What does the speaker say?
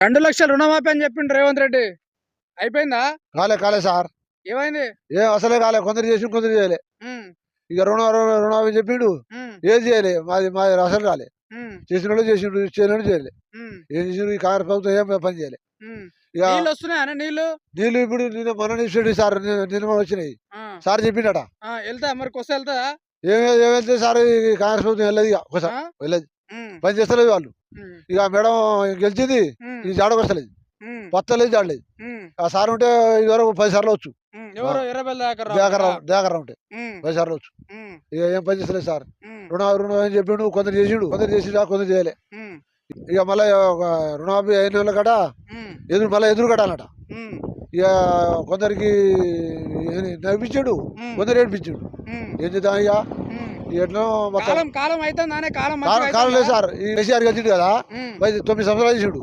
2 లక్షలు రుణమాఫీ అని చెప్పిండు రేవంత్ రెడ్డి. అయిపోయిందా? కాలే సార్. ఏమైంది? అసలే కాలే. కొందరు చేసి కొందరు చేయలే. ఇక రుణమాఫీ చెప్పిండు, ఏది చేయలే. మాది అసలు కాలే. చేసిన వాళ్ళు చేసిండు, చేయలేడు చేయలే. ఏం చేసిండు? ఈ కాంగ్రెస్ ప్రభుత్వం ఏం పని చేయలే. ఇక వస్తున్నాయా నీళ్లు? నీళ్ళు ఇప్పుడు నిన్న మొన్న ఇచ్చాడు సార్. నిన్న వచ్చినాయి సార్ చెప్పిండట. వెళ్తా మరి కొస్త వెళ్తా. ఏమైతే సార్ ఈ కాంగ్రెస్ ప్రభుత్వం వెళ్ళదు. ఇక ఒకసారి వెళ్ళదు, పని చేస్తలేదు వాళ్ళు. ఇక మేడం గెలిచింది, ఇది జాడకొస్తలేదు, పత్తలేదు, జాడలేదు. ఆ సార్ ఉంటే ఇదివరకు 10 సార్లు వచ్చు. దయాకర్ ఉంటే 10 సార్లు వచ్చు. ఇక ఏం పని చేస్తలేదు సార్. రుణం అని చెప్పిండు, కొందరు చేసిండు, కొందరు చేసి కొందరు చేయలే. ఇక మళ్ళీ రుణమాఫీ అయిన వాళ్ళ కట మళ్ళీ ఎదురు కట్టాలట. ఇక కొందరికి నవ్వించాడు, కొందరు ఏడిపించాడు. ఏం చేద్దాం ఇక ఎట్లా కాలం అయితే కాలం లేదు సార్. ఈ కేసీఆర్ గెలిచిండు కదా, 9 సంవత్సరాలు చేసాడు.